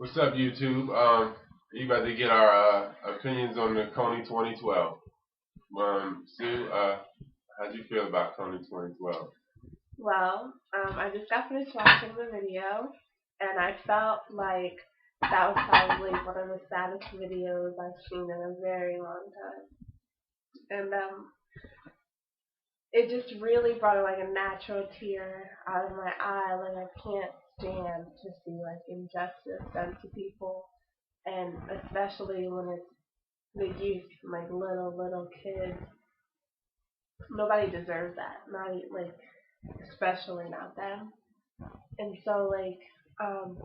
What's up, YouTube? You about to get our opinions on the Kony 2012. Sue, how'd you feel about Kony 2012? Well, I just got finished watching the video, and I felt like that was probably one of the saddest videos I've seen in a very long time. And it just really brought like a natural tear out of my eye. Like I can't stand to see like injustice done to people, and especially when it's the youth, like little kids. Nobody deserves that. Not like especially not them. And so um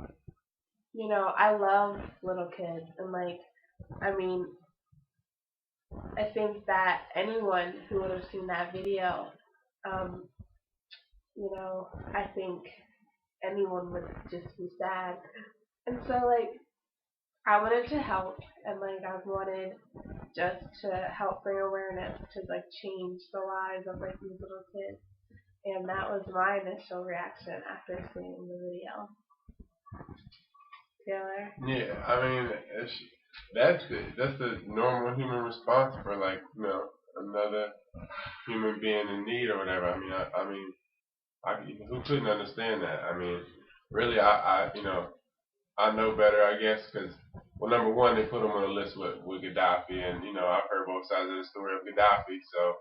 I love little kids, and I mean I think that anyone who would have seen that video, um, I think anyone would just be sad. And so I wanted to help, and I wanted just to help bring awareness to change the lives of these little kids. And that was my initial reaction after seeing the video. Taylor? Yeah, I mean, that's the normal human response for another human being in need or whatever. Who couldn't understand that? I mean, really, I know better, I guess, because number one, they put him on a list with Gaddafi, and I've heard both sides of the story of Gaddafi, so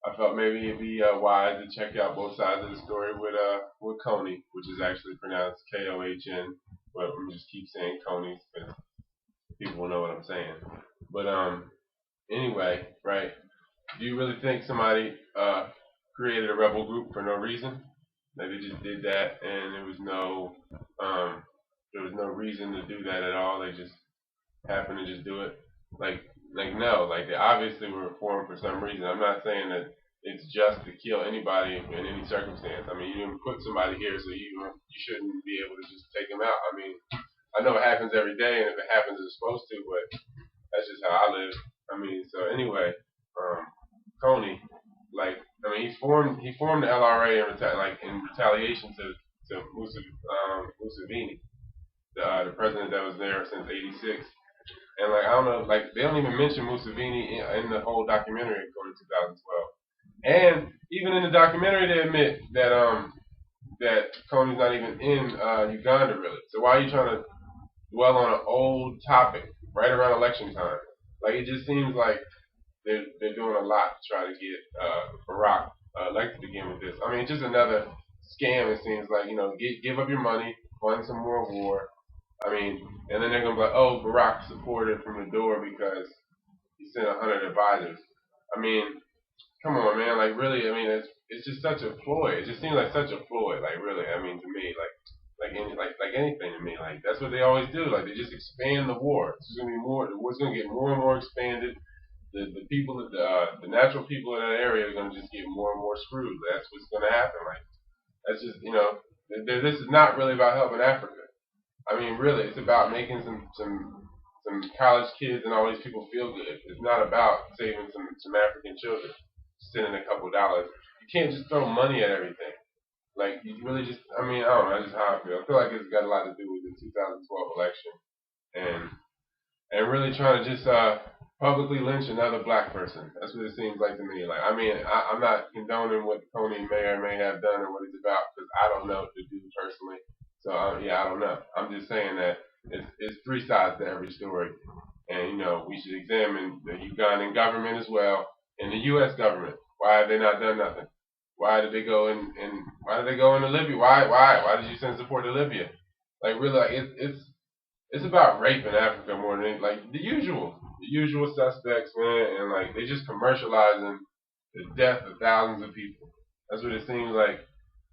I felt maybe it'd be wise to check out both sides of the story with Kony, which is actually pronounced Kohn, but let me just keep saying Kony because people will know what I'm saying. But anyway, right? Do you really think somebody created a rebel group for no reason? Like they just did that, and there was no reason to do that at all. They just happened to just do it. No, they obviously were formed for some reason. I'm not saying that it's just to kill anybody in any circumstance. I mean, you didn't put somebody here, so you shouldn't be able to just take them out. I mean, I know it happens every day, and if it happens, it's supposed to, but that's just how I live. I mean, so anyway, Kony, he formed the LRA in retaliation to Museveni, the president that was there since '86. And I don't know, they don't even mention Museveni in the whole documentary according to 2012. And even in the documentary, they admit that Kony's not even in Uganda really. So why are you trying to dwell on an old topic right around election time? It just seems like they're doing a lot to try to get Barack elected again with this. I mean, it's just another scam. It seems like give up your money, fund some more war. I mean, and then they're gonna be like, oh, Barack supported from the door because he sent 100 advisors. I mean, come on, man. Really, I mean, it's just such a ploy. It just seems like such a ploy. Really, I mean, to me, like anything to me, that's what they always do. They just expand the war. It's gonna be more. The war's gonna get more and more expanded. The people, the natural people in that area are gonna just get more and more screwed. That's what's gonna happen. That's just this is not really about helping Africa. I mean, really, it's about making some college kids and all these people feel good. It's not about saving some African children, sending a couple dollars. You can't just throw money at everything. You really just, I mean, I don't know, that's just how I feel. I feel like it's got a lot to do with the 2012 election and really trying to just publicly lynch another black person. That's what it seems like to me. I'm not condoning what Kony may or may have done or what he's about because I don't know the dude personally. So I don't know. I'm just saying that it's three sides to every story, and we should examine the Ugandan government as well and the U.S. government. Why have they not done nothing? Why did they go why did they go into Libya? Why did you send support to Libya? It's about rape in Africa more than anything. The usual suspects, man, and they just commercializing the death of thousands of people. That's what it seems like,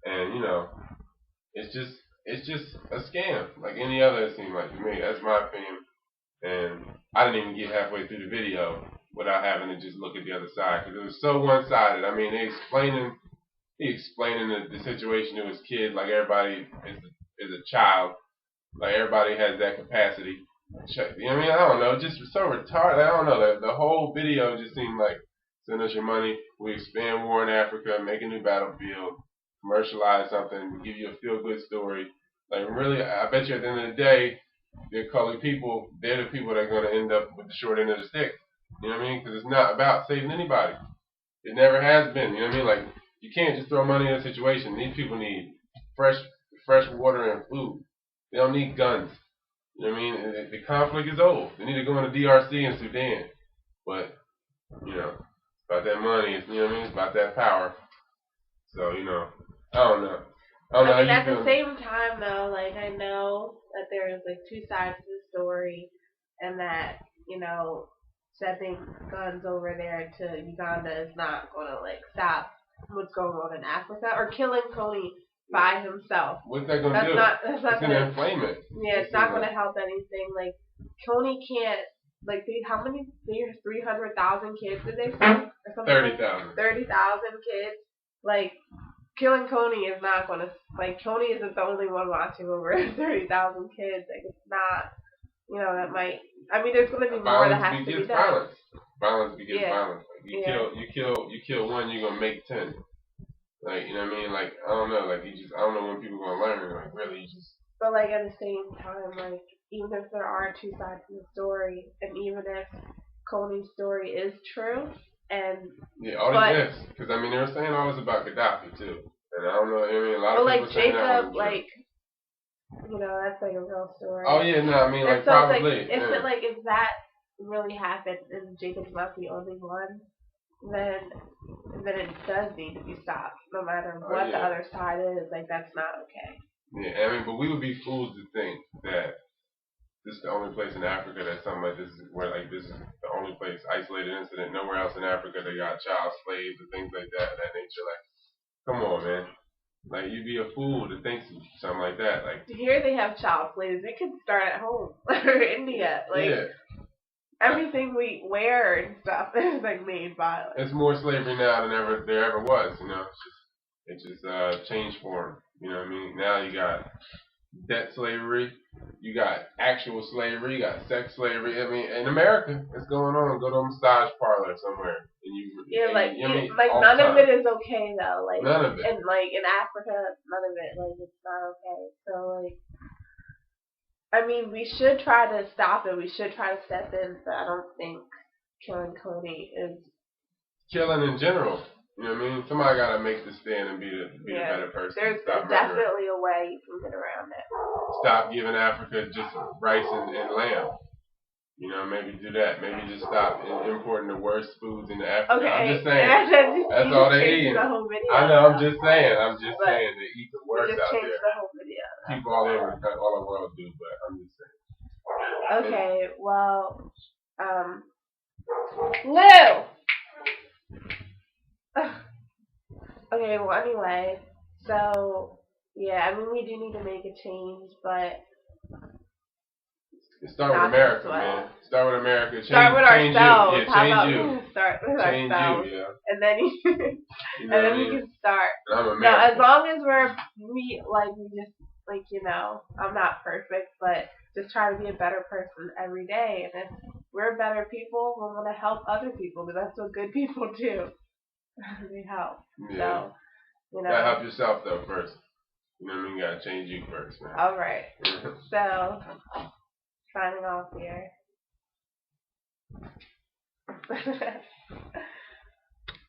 and it's just a scam, like any other. It seems like to me. That's my opinion, and I didn't even get halfway through the video without having to just look at the other side because it was so one-sided. I mean, he explaining the situation to his kid like everybody is a child, like everybody has that capacity. I mean, I don't know, just so retarded. I don't know. The whole video just seemed like send us your money, we expand war in Africa, make a new battlefield, commercialize something, give you a feel-good story. Really, I bet you at the end of the day, the colored people, they're the people that are going to end up with the short end of the stick. You know what I mean? Because it's not about saving anybody. It never has been. You know what I mean? Like, you can't just throw money in a situation. These people need fresh water and food. They don't need guns. You know what I mean? The conflict is old. They need to go into DRC and Sudan. But, you know, it's about that money. It's, you know what I mean? It's about that power. So, you know, I don't know. I mean, at the same time, though, like, I know that there's, like, two sides to the story, and that, you know, sending guns over there to Uganda is not going to, like, stop what's going on in Africa, or killing Kony by himself. What's that going to do? That's not going to inflame it. Yeah, it's not going to help anything. Like, Kony can't, like, how many, 300,000 kids did they say? 30,000. 30,000 kids. Like, killing Kony is not going to, like, Kony isn't the only one watching over 30,000 kids. Like, it's not, you know, that might, I mean, there's going to be more that has to be done. Violence begets violence. Like, you kill one, you're going to make 10. Like, you know what I mean? Like, I don't know. Like, I don't know when people are going to learn. Like, really, you just. But, like, at the same time, like, even if there are two sides to the story, and even if Kony's story is true, and. Yeah, all the ifs. Because, I mean, they were saying all this about Gaddafi, too. And I don't know. I mean, a lot of people saying that. But, like, Jacob, like, you know, that's, like, a real story. Oh, yeah, no, I mean, like, so probably. Like, if that really happened, and Jacob's not the only one, then it does need to be stopped, no matter what the other side is. Like, that's not okay. Yeah, I mean, but we would be fools to think that this is the only place in Africa that something like this is where, like, this is the only place, isolated incident. Nowhere else in Africa they got child slaves or things like that of that nature. Like, come on, man. Like, you'd be a fool to think something like that. Like, here they have child slaves. It could start at home or India. Like, everything we wear and stuff is, like, made violent. It's more slavery now than there ever was. You know, it's just changed form. You know what I mean? Now you got debt slavery, you got actual slavery, you got sex slavery. I mean, in America, it's going on. Go to a massage parlor somewhere, none of it is okay though. Like, none of it. And like in Africa, none of it. Like, it's not okay. So, like, I mean, we should try to stop it. We should try to step in, but I don't think killing Kony is killing in general. You know what I mean? Somebody gotta make the stand and be the better person. There's definitely a way you can get around it. Stop giving Africa just rice and lamb. You know, maybe do that. Maybe just stop importing the worst foods into Africa. Okay, I'm just saying. That's all they eat. I know. I'm just saying. They eat the worst out there. The whole video. People all over all the world do, but I'm just saying. Okay. Well, Lou. Okay, well, anyway, so, yeah, I mean, we do need to make a change, but... Start with America, man. Start with America. Start with ourselves. Yeah, change you. Start with ourselves. You, yeah. And then we can start. I'm now, as long as we just, like, you know, I'm not perfect, but just try to be a better person every day. And if we're better people, we want to help other people, because that's what good people do. They help. Yeah. So, you know. Gotta help yourself though first. You know what I mean? Gotta change you first, man. Alright. So, signing off here.